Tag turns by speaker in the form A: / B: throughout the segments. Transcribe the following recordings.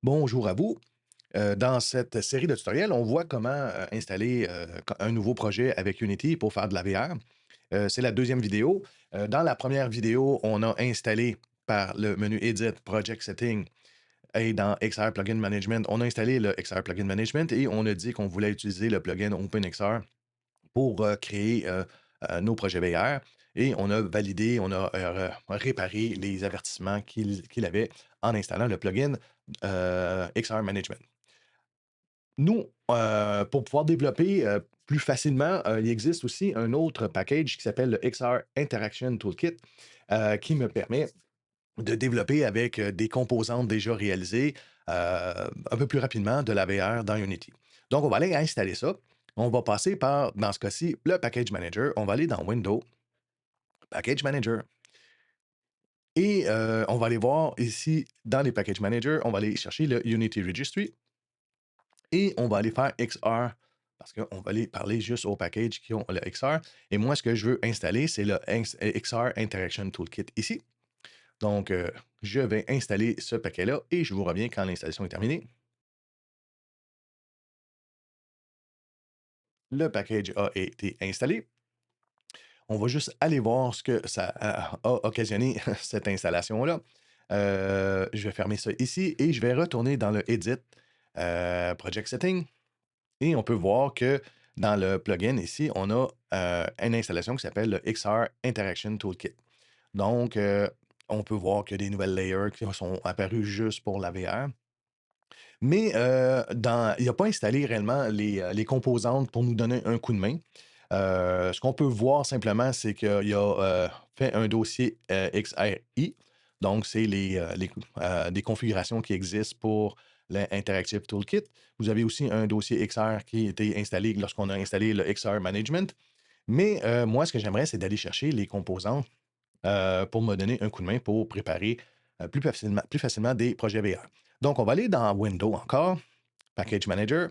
A: Bonjour à vous. Dans cette série de tutoriels, on voit comment installer un nouveau projet avec Unity pour faire de la VR. C'est la deuxième vidéo. Dans la première vidéo, on a installé par le menu Edit, Project Setting et dans XR Plugin Management, on a installé le XR Plugin Management et on a dit qu'on voulait utiliser le plugin OpenXR pour créer nos projets VR. Et on a validé, on a réparé les avertissements qu'il avait en installant le plugin XR Management. Nous, pour pouvoir développer, plus facilement, il existe aussi un autre package qui s'appelle le XR Interaction Toolkit, qui me permet de développer avec, des composantes déjà réalisées, un peu plus rapidement de la VR dans Unity. Donc on va aller installer ça. On va passer par, dans ce cas-ci, le Package Manager. On va aller dans Window, Package Manager et on va aller voir ici dans les Package Manager, on va aller chercher le Unity Registry. Et on va aller faire XR parce qu'on va aller parler juste aux packages qui ont le XR. Et moi, ce que je veux installer, c'est le XR Interaction Toolkit ici. Donc, je vais installer ce paquet-là et je vous reviens quand l'installation est terminée. Le package a été installé. On va juste aller voir ce que ça a occasionné, cette installation-là. Je vais fermer ça ici et je vais retourner dans le Edit, Project Setting. Et on peut voir que dans le plugin ici, on a une installation qui s'appelle le XR Interaction Toolkit. Donc, on peut voir qu'il y a des nouvelles layers qui sont apparues juste pour la VR. Mais il n'a pas installé réellement les composantes pour nous donner un coup de main. Ce qu'on peut voir simplement, c'est qu'il a fait un dossier XRI. Donc, c'est des configurations qui existent pour l'Interactive Toolkit. Vous avez aussi un dossier XR qui a été installé lorsqu'on a installé le XR Management. Mais moi, ce que j'aimerais, c'est d'aller chercher les composants pour me donner un coup de main pour préparer plus facilement des projets VR. Donc, on va aller dans Window encore, Package Manager,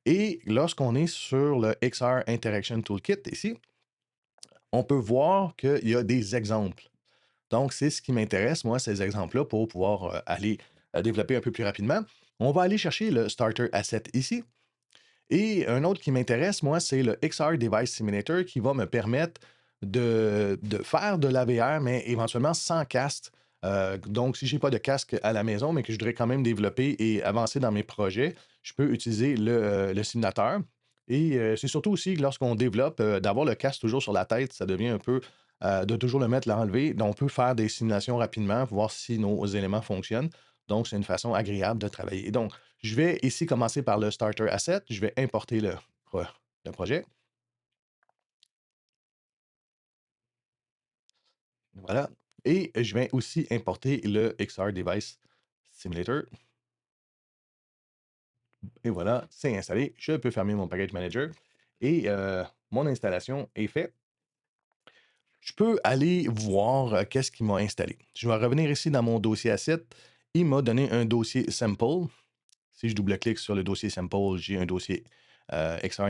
A: et lorsqu'on est sur le XR Interaction Toolkit ici, on peut voir qu'il y a des exemples. Donc, c'est ce qui m'intéresse, moi, ces exemples-là, pour pouvoir aller développer un peu plus rapidement. On va aller chercher le Starter Asset ici. Et un autre qui m'intéresse, moi, c'est le XR Device Simulator qui va me permettre de faire de la VR, mais éventuellement sans casque. Donc, si je n'ai pas de casque à la maison, mais que je voudrais quand même développer et avancer dans mes projets, je peux utiliser le simulateur. Et c'est surtout aussi que lorsqu'on développe, d'avoir le casque toujours sur la tête, ça devient un peu de toujours le mettre, l'enlever. Donc, on peut faire des simulations rapidement, pour voir si nos éléments fonctionnent. Donc, c'est une façon agréable de travailler. Donc, je vais ici commencer par le starter asset. Je vais importer le projet. Voilà. Et je vais aussi importer le XR Device Simulator. Et voilà, c'est installé. Je peux fermer mon package manager. Et mon installation est faite. Je peux aller voir qu'est-ce qu'il m'a installé. Je vais revenir ici dans mon dossier asset. Il m'a donné un dossier sample. Si je double-clique sur le dossier sample, j'ai un dossier XR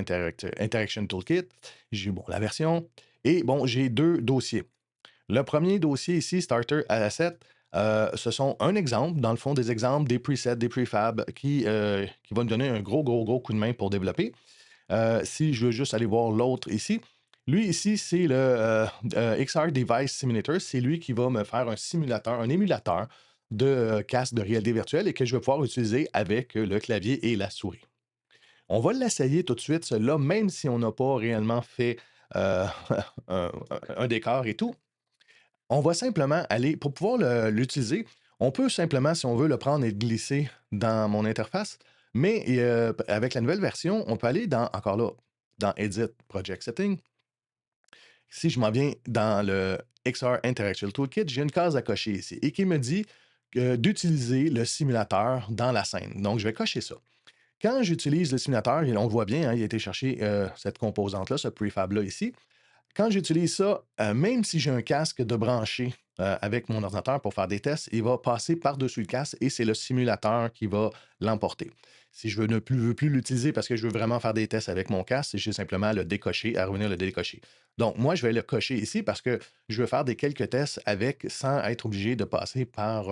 A: Interaction Toolkit. J'ai bon, la version. Et bon, j'ai deux dossiers. Le premier dossier ici, Starter Asset, ce sont un exemple, dans le fond, des exemples, des presets, des prefabs qui vont nous donner un gros, gros, gros coup de main pour développer. Si je veux juste aller voir l'autre ici, lui ici, c'est le XR Device Simulator. C'est lui qui va me faire un simulateur, un émulateur de casque de réalité virtuelle et que je vais pouvoir utiliser avec le clavier et la souris. On va l'essayer tout de suite, celui-là, même si on n'a pas réellement fait euh, un décor et tout. On va simplement aller, pour pouvoir l'utiliser, on peut simplement, si on veut, le prendre et le glisser dans mon interface, mais avec la nouvelle version, on peut aller dans, encore là, dans Edit Project Setting. Si je m'en viens dans le XR Interactive Toolkit, j'ai une case à cocher ici et qui me dit d'utiliser le simulateur dans la scène. Donc, je vais cocher ça. Quand j'utilise le simulateur, et on le voit bien, hein, il a été chercher cette composante-là, ce prefab-là ici. Quand j'utilise ça, même si j'ai un casque de branché avec mon ordinateur pour faire des tests, il va passer par-dessus le casque et c'est le simulateur qui va l'emporter. Si je ne veux plus l'utiliser parce que je veux vraiment faire des tests avec mon casque, j'ai simplement à le décocher, à revenir le décocher. Donc, moi, je vais le cocher ici parce que je veux faire des quelques tests avec sans être obligé de passer par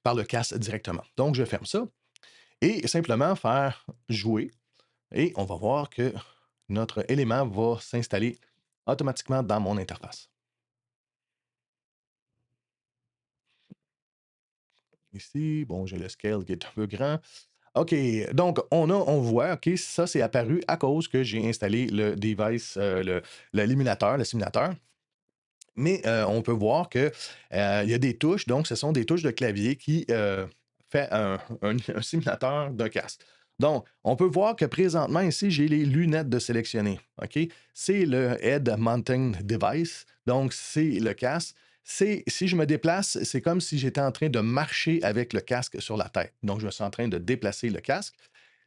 A: par le casque directement. Donc, je ferme ça et simplement faire jouer et on va voir que notre élément va s'installer automatiquement dans mon interface. Ici, bon, j'ai le scale qui est un peu grand. OK, donc on voit, OK, ça c'est apparu à cause que j'ai installé le device, l'émulateur, le simulateur. Mais, on peut voir que, il y a des touches, donc ce sont des touches de clavier qui, fait un simulateur d'un casque. Donc, on peut voir que présentement ici, j'ai les lunettes de sélectionner, OK? C'est le Head Mounting Device, donc c'est le casque. C'est si je me déplace, c'est comme si j'étais en train de marcher avec le casque sur la tête. Donc, je suis en train de déplacer le casque.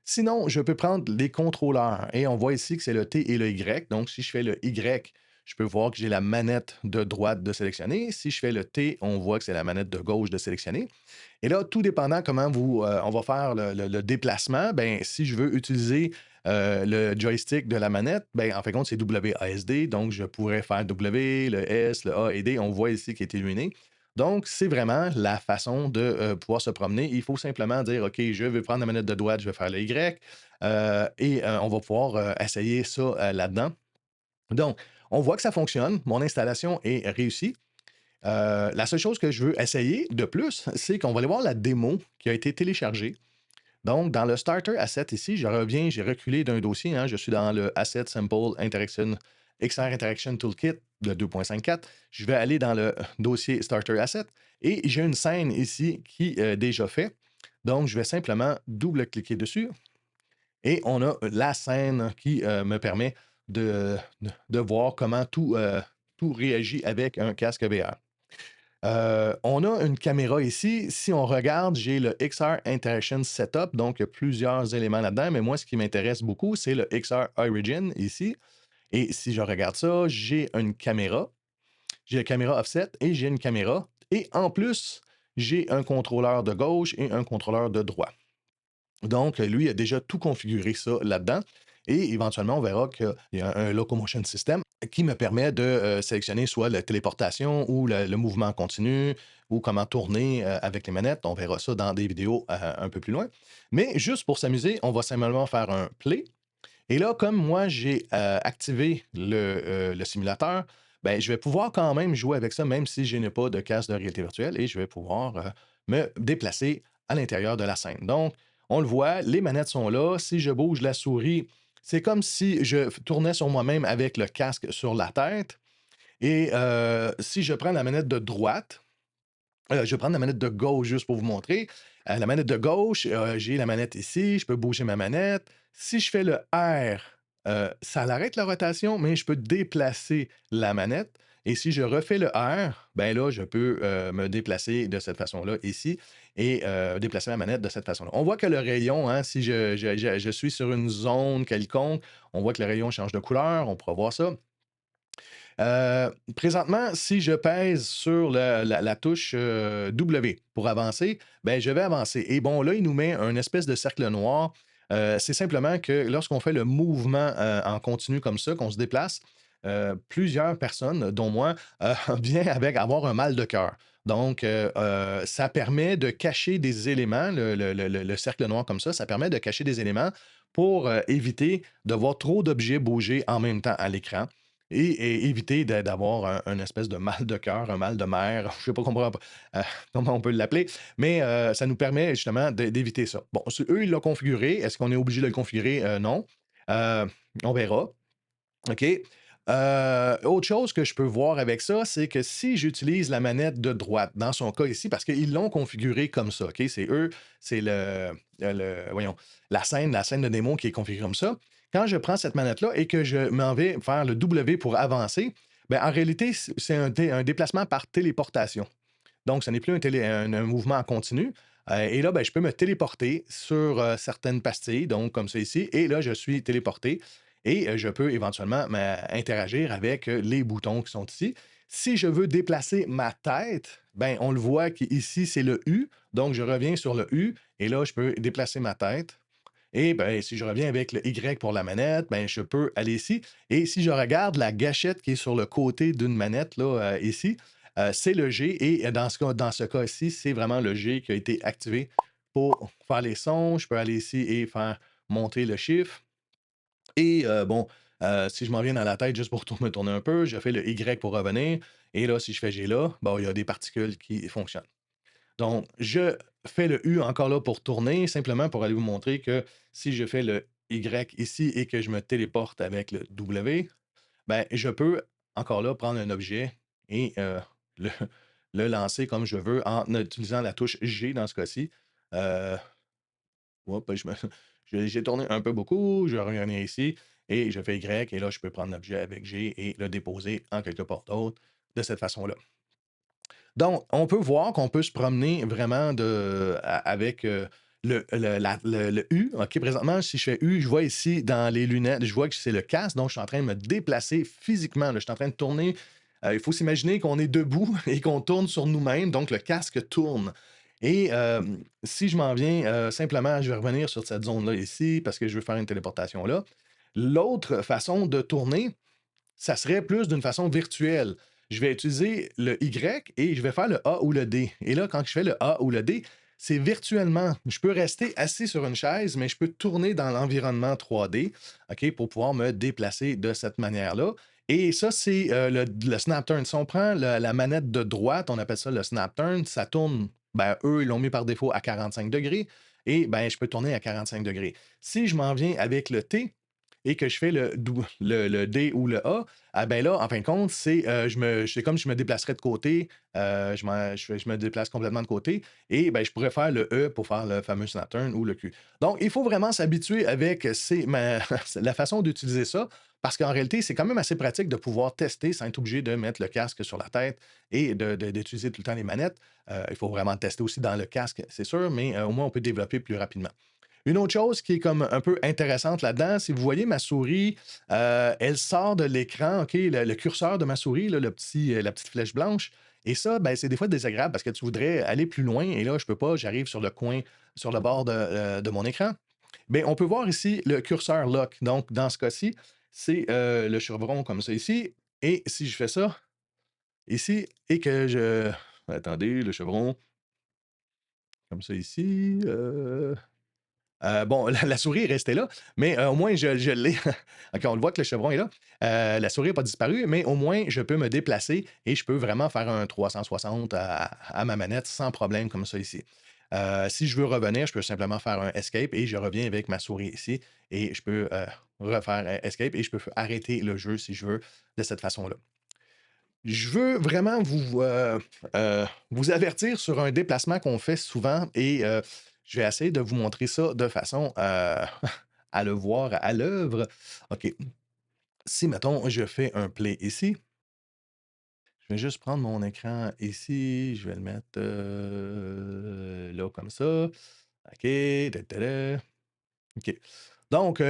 A: Sinon, je peux prendre les contrôleurs et on voit ici que c'est le T et le Y. Donc, si je fais le Y, je peux voir que j'ai la manette de droite de sélectionner. Si je fais le T, on voit que c'est la manette de gauche de sélectionner. Et là, tout dépendant comment on va faire le déplacement, ben, si je veux utiliser le joystick de la manette, ben, en fait, compte, c'est WASD. Donc, je pourrais faire W, le S, le A et D. On voit ici qui est illuminé. Donc, c'est vraiment la façon de pouvoir se promener. Il faut simplement dire, OK, je veux prendre la manette de droite, je vais faire le Y. On va pouvoir essayer ça là-dedans. Donc, on voit que ça fonctionne. Mon installation est réussie. La seule chose que je veux essayer de plus, c'est qu'on va aller voir la démo qui a été téléchargée. Donc, dans le Starter Asset ici, je reviens, j'ai reculé d'un dossier, hein, je suis dans le Asset Sample Interaction XR Interaction Toolkit, le 2.54. Je vais aller dans le dossier Starter Asset et j'ai une scène ici qui est déjà fait. Donc, je vais simplement double-cliquer dessus et on a la scène qui me permet de voir comment tout réagit avec un casque VR. On a une caméra ici. Si on regarde, j'ai le XR Interaction Setup, donc il y a plusieurs éléments là-dedans, mais moi, ce qui m'intéresse beaucoup, c'est le XR Origin ici. Et si je regarde ça, j'ai la caméra offset et j'ai une caméra. Et en plus, j'ai un contrôleur de gauche et un contrôleur de droite. Donc, lui a déjà tout configuré ça là-dedans. Et éventuellement, on verra qu'il y a un Locomotion System qui me permet de sélectionner soit la téléportation ou le mouvement continu ou comment tourner avec les manettes. On verra ça dans des vidéos un peu plus loin. Mais juste pour s'amuser, on va simplement faire un play. Et là, comme moi, j'ai activé le simulateur, ben, je vais pouvoir quand même jouer avec ça, même si je n'ai pas de casque de réalité virtuelle, et je vais pouvoir me déplacer à l'intérieur de la scène. Donc, on le voit, les manettes sont là. Si je bouge la souris, c'est comme si je tournais sur moi-même avec le casque sur la tête. Et si je prends la manette de droite, je vais prendre la manette de gauche juste pour vous montrer. La manette de gauche, j'ai la manette ici, je peux bouger ma manette. Si je fais le R, ça l'arrête la rotation, mais je peux déplacer la manette. Et si je refais le R, ben là, je peux me déplacer de cette façon-là ici et déplacer la manette de cette façon-là. On voit que le rayon, hein, si je suis sur une zone quelconque, on voit que le rayon change de couleur, on pourra voir ça. Présentement, si je pèse sur la touche W pour avancer, ben, je vais avancer. Et bon, là, il nous met un espèce de cercle noir. C'est simplement que lorsqu'on fait le mouvement en continu comme ça, qu'on se déplace, plusieurs personnes, dont moi, viennent avec avoir un mal de cœur. Donc, ça permet de cacher des éléments, le cercle noir comme ça permet de cacher des éléments pour éviter de voir trop d'objets bouger en même temps à l'écran et éviter d'avoir un espèce de mal de cœur, un mal de mer, je ne sais pas comment on peut l'appeler, mais ça nous permet justement d'éviter ça. Bon, eux, ils l'ont configuré. Est-ce qu'on est obligé de le configurer? Non. Euh, on verra. OK. Autre chose que je peux voir avec ça, c'est que si j'utilise la manette de droite, dans son cas ici, parce qu'ils l'ont configuré comme ça, OK? C'est eux, c'est voyons, la scène de démo qui est configurée comme ça. Quand je prends cette manette-là et que je m'en vais faire le W pour avancer, ben, en réalité, c'est un déplacement par téléportation. Donc, ce n'est plus un mouvement en continu. Et là, ben, je peux me téléporter sur certaines pastilles, donc comme ça ici. Et là, je suis téléporté et je peux éventuellement interagir avec les boutons qui sont ici. Si je veux déplacer ma tête, ben, on le voit qu'ici, c'est le U. Donc, je reviens sur le U et là, je peux déplacer ma tête. Et ben, si je reviens avec le Y pour la manette, ben, je peux aller ici. Et si je regarde la gâchette qui est sur le côté d'une manette, là, ici, c'est le G et dans ce cas-ci, c'est vraiment le G qui a été activé pour faire les sons. Je peux aller ici et faire monter le chiffre. Et bon, si je m'en viens dans la tête juste pour me tourner un peu, je fais le Y pour revenir. Et là, si je fais G là, bon, il y a des particules qui fonctionnent. Donc, je fais le U encore là pour tourner, simplement pour aller vous montrer que si je fais le Y ici et que je me téléporte avec le W, ben, je peux encore là prendre un objet et le, le lancer comme je veux en utilisant la touche G dans ce cas-ci. Euh, Oups, j'ai tourné un peu beaucoup, je vais revenir ici et je fais Y et là, je peux prendre l'objet avec G et le déposer en quelque part d'autre de cette façon-là. Donc, on peut voir qu'on peut se promener vraiment avec le U. OK, présentement, si je fais U, je vois ici dans les lunettes, je vois que c'est le casque, donc je suis en train de me déplacer physiquement. Là, je suis en train de tourner. Il faut s'imaginer qu'on est debout et qu'on tourne sur nous-mêmes, donc le casque tourne. Et si je m'en viens, simplement, je vais revenir sur cette zone-là ici parce que je veux faire une téléportation là. L'autre façon de tourner, ça serait plus d'une façon virtuelle. Je vais utiliser le Y et je vais faire le A ou le D. Et là, quand je fais le A ou le D, c'est virtuellement. Je peux rester assis sur une chaise, mais je peux tourner dans l'environnement 3D, OK, pour pouvoir me déplacer de cette manière-là. Et ça, c'est le snap turn. Si on prend la manette de droite, on appelle ça le snap turn, ça tourne, ben, eux, ils l'ont mis par défaut à 45 degrés et ben, je peux tourner à 45 degrés. Si je m'en viens avec le T, et que je fais le D ou le A, ah ben là, en fin de compte, c'est comme si je me déplacerais de côté, je me déplace complètement de côté et ben, je pourrais faire le E pour faire le fameux snap turn ou le Q. Donc, il faut vraiment s'habituer avec la façon d'utiliser ça parce qu'en réalité, c'est quand même assez pratique de pouvoir tester sans être obligé de mettre le casque sur la tête et d'utiliser tout le temps les manettes. Il faut vraiment tester aussi dans le casque, c'est sûr, mais au moins on peut développer plus rapidement. Une autre chose qui est comme un peu intéressante là-dedans, si vous voyez ma souris, elle sort de l'écran, OK, le curseur de ma souris, là, la petite flèche blanche. Et ça, ben, c'est des fois désagréable parce que tu voudrais aller plus loin et là, je peux pas, j'arrive sur le coin, sur le bord de mon écran. Bien, on peut voir ici le curseur lock. Donc, dans ce cas-ci, c'est le chevron comme ça ici. Et si je fais ça ici et que je. Attendez, le chevron comme ça ici. Bon, la souris est restée là, mais au moins je l'ai. OK, on le voit que le chevron est là. La souris n'a pas disparu, mais au moins je peux me déplacer et je peux vraiment faire un 360 à ma manette sans problème comme ça ici. Si je veux revenir, je peux simplement faire un escape et je reviens avec ma souris ici et je peux refaire escape et je peux arrêter le jeu si je veux de cette façon-là. Je veux vraiment vous avertir sur un déplacement qu'on fait souvent et je vais essayer de vous montrer ça de façon à le voir à l'œuvre. OK. Si, mettons, je fais un play ici, je vais juste prendre mon écran ici, je vais le mettre là comme ça. OK. OK. Donc,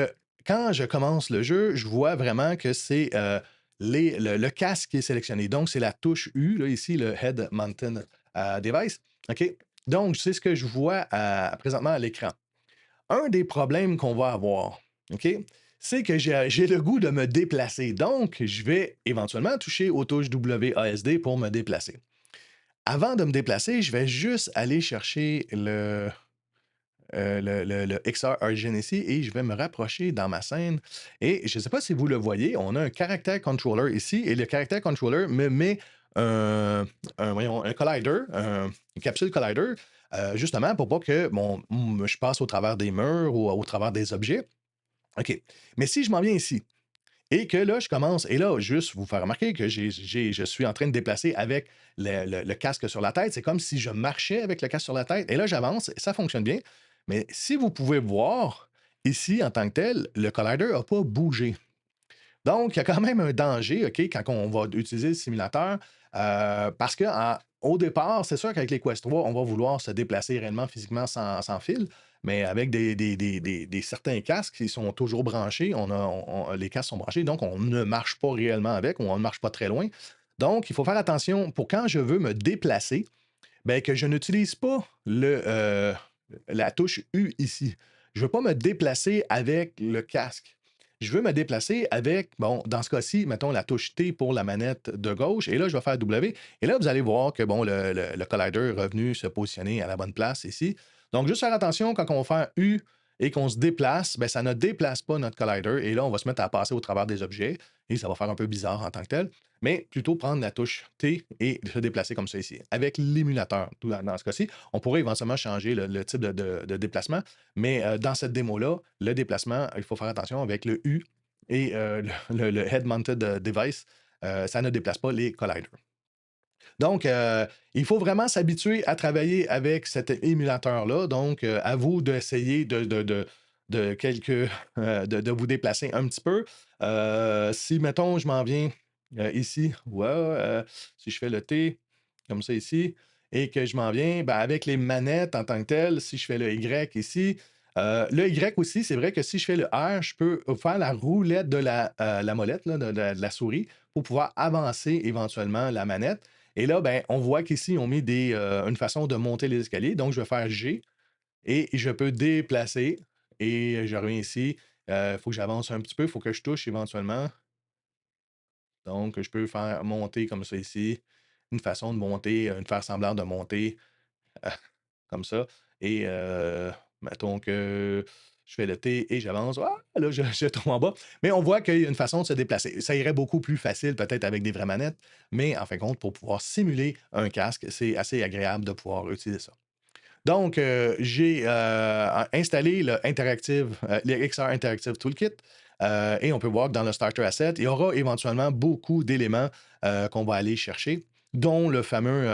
A: quand je commence le jeu, je vois vraiment que c'est le casque qui est sélectionné. Donc, c'est la touche U, là, ici, le Head Mountain Device. OK? Donc, c'est ce que je vois présentement à l'écran. Un des problèmes qu'on va avoir, OK? C'est que j'ai le goût de me déplacer. Donc, je vais éventuellement toucher aux touches WASD pour me déplacer. Avant de me déplacer, je vais juste aller chercher le XR Origin ici et je vais me rapprocher dans ma scène. Et je ne sais pas si vous le voyez, on a un character controller ici et le character controller me met voyons, un collider, une capsule collider, justement pour pas que je passe au travers des murs ou au travers des objets. OK. Mais si je m'en viens ici et que là, je commence, et là, juste vous faire remarquer que je suis en train de déplacer avec le casque sur la tête. C'est comme si je marchais avec le casque sur la tête. Et là, j'avance, ça fonctionne bien. Mais si vous pouvez voir, ici, en tant que tel, le collider n'a pas bougé. Donc, il y a quand même un danger, OK, quand on va utiliser le simulateur, parce que au départ, c'est sûr qu'avec les Quest 3, on va vouloir se déplacer réellement physiquement sans fil, mais avec des certains casques qui sont toujours branchés, les casques sont branchés, donc on ne marche pas réellement avec, on ne marche pas très loin. Donc, il faut faire attention pour quand je veux me déplacer, ben, que je n'utilise pas la touche U ici. Je ne veux pas me déplacer avec le casque. je veux me déplacer avec, bon, dans ce cas-ci, mettons la touche T pour la manette de gauche et là, je vais faire W et là, vous allez voir que, bon, le collider est revenu se positionner à la bonne place ici. Donc, juste faire attention quand on va faire U et qu'on se déplace, ben, ça ne déplace pas notre collider et là, on va se mettre à passer au travers des objets et ça va faire un peu bizarre en tant que tel, mais plutôt prendre la touche T et se déplacer comme ça ici. Avec l'émulateur, dans ce cas-ci, on pourrait éventuellement changer le type de déplacement, mais dans cette démo-là, le déplacement, il faut faire attention avec le U et le head-mounted device, ça ne déplace pas les colliders. Donc, il faut vraiment s'habituer à travailler avec cet émulateur-là. Donc, à vous d'essayer de quelques, de vous déplacer un petit peu. Si, mettons, je m'en viens ici, ouais, si je fais le T, comme ça ici, et que je m'en viens ben, avec les manettes en tant que telles, si je fais le Y ici, le Y aussi, c'est vrai que si je fais le R, je peux faire la roulette de la molette, là, de la souris, pour pouvoir avancer éventuellement la manette. Et là, ben, on voit qu'ici, on met une façon de monter les escaliers. Donc, je vais faire G et je peux déplacer et je reviens ici. Il faut que j'avance un petit peu, il faut que je touche éventuellement. Donc, je peux faire monter comme ça ici. Une façon de monter, de faire semblant de monter comme ça. Et mettons que je fais le T et j'avance. Ah, là, je tombe en bas. Mais on voit qu'il y a une façon de se déplacer. Ça irait beaucoup plus facile, peut-être avec des vraies manettes, mais en fin de compte, pour pouvoir simuler un casque, c'est assez agréable de pouvoir utiliser ça. Donc, j'ai installé le XR Interactive Toolkit. Et on peut voir que dans le Starter Asset, il y aura éventuellement beaucoup d'éléments qu'on va aller chercher, dont le fameux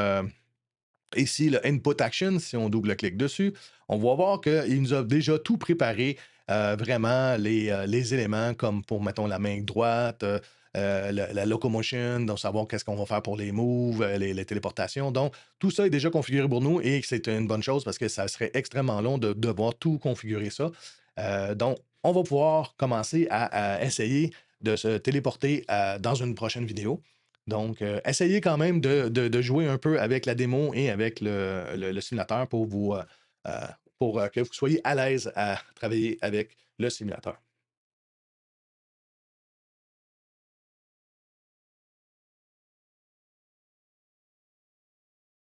A: ici, le Input Action, si on double-clique dessus, on va voir qu'il nous a déjà tout préparé, vraiment les éléments comme pour, mettons, la main droite, la locomotion, donc savoir qu'est-ce qu'on va faire pour les moves, les téléportations. Donc, tout ça est déjà configuré pour nous et c'est une bonne chose parce que ça serait extrêmement long de devoir tout configurer ça. Donc, on va pouvoir commencer à essayer de se téléporter dans une prochaine vidéo. Donc, essayez quand même de jouer un peu avec la démo et avec le simulateur pour que vous soyez à l'aise à travailler avec le simulateur.